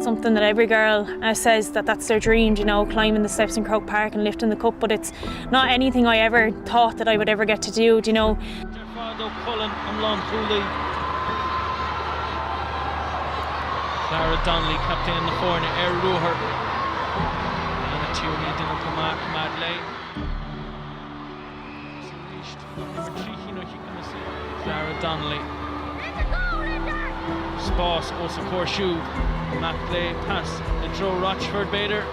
It's something that every girl says that that's their dream, you know, climbing the steps in Croke Park and lifting the cup, but it's not anything I ever thought that I would ever get to do, you know. Clara Donnelly, Captaen na fórne, Ruher. And a Tierney didn't come out, Madley. Clara Donnelly. Sposs, also Corshoe. Madley, pass, a draw Rochford Bader.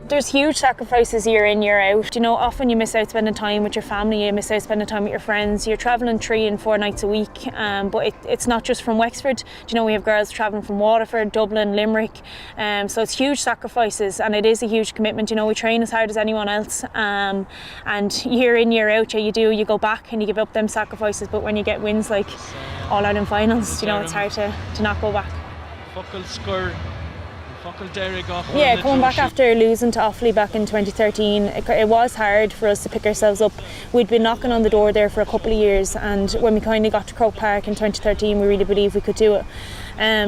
There's huge sacrifices year in, year out. You know, often you miss out spending time with your family, you miss out spending time with your friends. You're travelling 3 and 4 nights a week, but it's not just from Wexford. You know, we have girls travelling from Waterford, Dublin, Limerick, so it's huge sacrifices and it is a huge commitment. You know, we train as hard as anyone else, and year in, year out, you go back and you give up them sacrifices, but when you get wins like All-Ireland finals, you know, it's hard to not go back. Yeah, coming back after losing to Offaly back in 2013, it was hard for us to pick ourselves up. We'd been knocking on the door there for a couple of years, and when we kind of got to Croke Park in 2013, we really believed we could do it.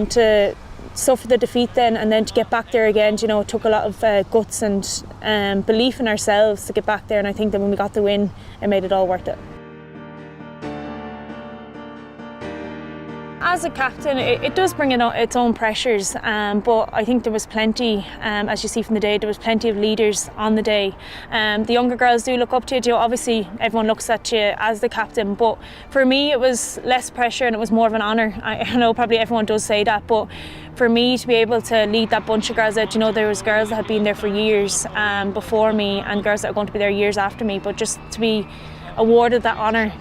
To suffer the defeat then, and then to get back there again, you know, it took a lot of guts and belief in ourselves to get back there, and I think that when we got the win, it made it all worth it. As a captain, it does bring in its own pressures, but I think there was plenty, as you see from the day, there was plenty of leaders on the day. The younger girls do look up to you. You know, obviously, everyone looks at you as the captain, but for me, it was less pressure and it was more of an honour. I know probably everyone does say that, but for me to be able to lead that bunch of girls out, you know, there was girls that had been there for years before me and girls that are going to be there years after me, but just to be awarded that honour,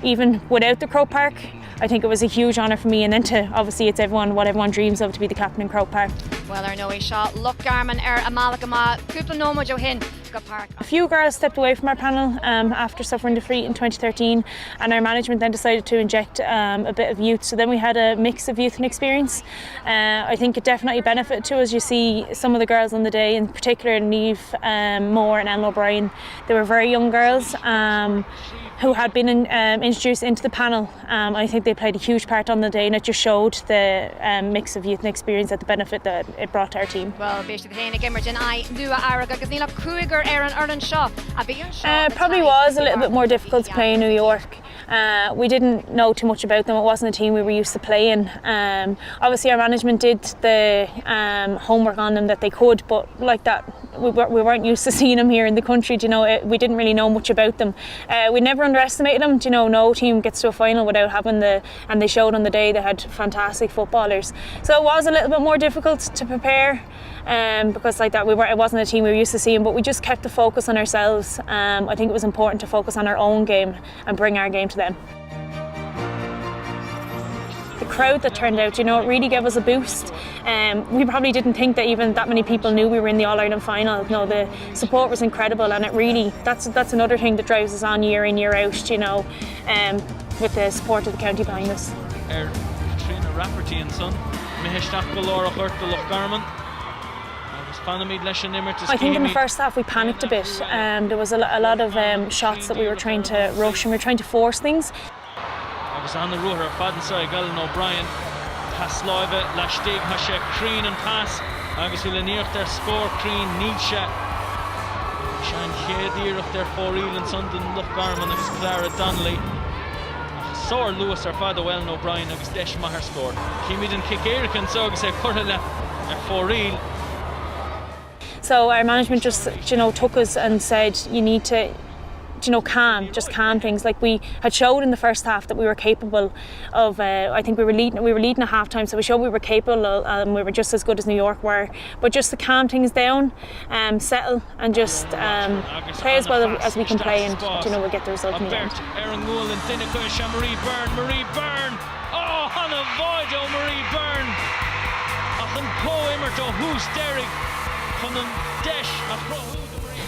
even without the Croke Park, I think it was a huge honour for me, and then to obviously it's what everyone dreams of, to be the captain in Croke Park. Well, our Noe shot, Loch Garman, Amalgama, Cúpla Noma Johin, Park. A few girls stepped away from our panel after suffering defeat in 2013, and our management then decided to inject a bit of youth. So then we had a mix of youth and experience. I think it definitely benefited to us. You see some of the girls on the day, in particular Niamh Moore and Ellen O'Brien, they were very young girls who had been introduced into the panel. I think they played a huge part on the day, and it just showed the mix of youth and experience at the benefit that it brought to our team. Well, probably was a little bit more difficult to play in New York. We didn't know too much about them. It wasn't a team we were used to playing. Obviously our management did the homework on them that they could, but like that, we weren't used to seeing them here in the country. You know, we didn't really know much about them. We never underestimated them. You know, no team gets to a final without having and they showed on the day they had fantastic footballers. So it was a little bit more difficult to prepare, because like that, it wasn't a team we were used to seeing, but we just kept the focus on ourselves. I think it was important to focus on our own game and bring our game to them. The crowd that turned out, you know, it really gave us a boost. We probably didn't think that even that many people knew we were in the All-Ireland final. No, the support was incredible, and it really, that's another thing that drives us on year in, year out, you know, with the support of the county behind us. Katrina Rafferty and son, Garman. I think in the first half we panicked a bit. There was a lot of shots that we were trying to rush and we were trying to force things. I was on the rotor, Fadensai, Ellen O'Brien, Pass Live, Lashdig, Hashe, Crean and Pass. Agus will iomaíocht their score, Crean, Nietzsche. Shan Hedir of their 4 and Sundan, Loch Garman, agus Clara Donnelly. Sor Lewis ar fad Ellen O'Brien, agus Desh Maher score. Kimid and Kick Erican, so agus Currilla at 4 So our management just, you know, took us and said, you need to, you know, calm things. Like we had showed in the first half that we were capable of. I think we were leading at half time, so we showed we were capable, and we were just as good as New York were. But just to calm things down, settle, and just play as well as we can play, and you know, we'll get the result in the end. Marie Byrne. Oh, Hannah Void, Marie Byrne.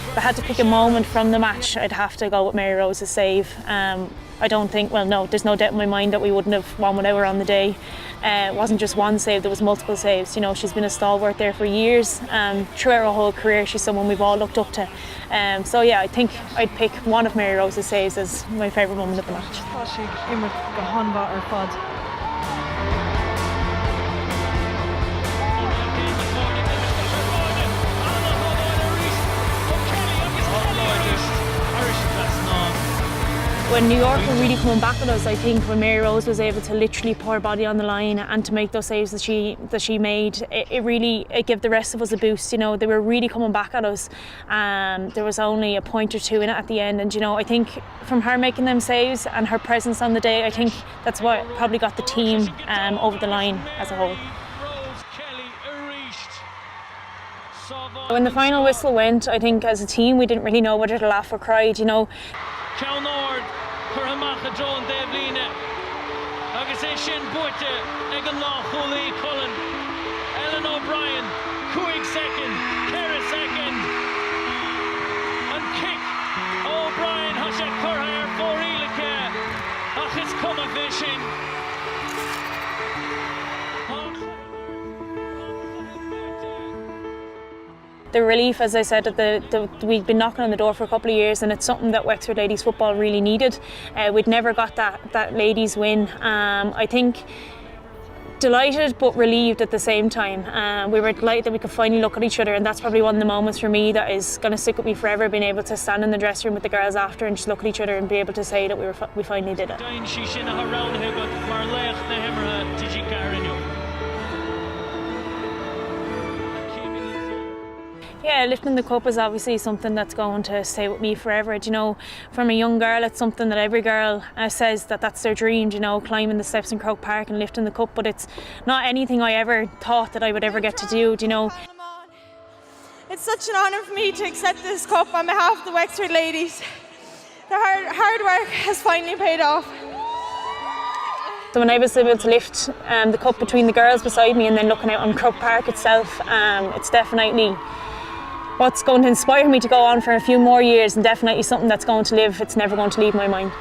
If I had to pick a moment from the match, I'd have to go with Mary Rose's save. I don't think, well no, there's no doubt in my mind that we wouldn't have won without her on the day. It wasn't just one save, there was multiple saves. You know, she's been a stalwart there for years. Throughout her whole career, she's someone we've all looked up to. So yeah, I think I'd pick one of Mary Rose's saves as my favourite moment of the match. When New York were really coming back at us, I think when Mary Rose was able to literally put her body on the line and to make those saves that she made, it gave the rest of us a boost. You know, they were really coming back at us. There was only a point or two in it at the end, and you know, I think from her making them saves and her presence on the day, I think that's what probably got the team over the line as a whole. When the final whistle went, I think as a team we didn't really know whether to laugh or cry. You know. Ceanord Curramacha Joan Devlina agus é sin buirte ag an lá chulaí Cullen Ellen O'Brien Cuig second Kara second an kick O'Brien has sé curtha ar fórílacha ach is cuma fishing. The relief, as I said, that we've been knocking on the door for a couple of years, and it's something that Wexford Ladies Football really needed. We'd never got that ladies win. I think delighted but relieved at the same time. We were delighted that we could finally look at each other, and that's probably one of the moments for me that is going to stick with me forever, being able to stand in the dressing room with the girls after and just look at each other and be able to say that we finally did it. Yeah, lifting the cup is obviously something that's going to stay with me forever. You know, from a young girl, it's something that every girl says that that's their dream, you know, climbing the steps in Croke Park and lifting the cup, but it's not anything I ever thought that I would ever get to do, you know. It's such an honour for me to accept this cup on behalf of the Wexford ladies. The hard work has finally paid off. So when I was able to lift the cup between the girls beside me and then looking out on Croke Park itself, it's definitely what's going to inspire me to go on for a few more years, and definitely something that's going to live. It's never going to leave my mind.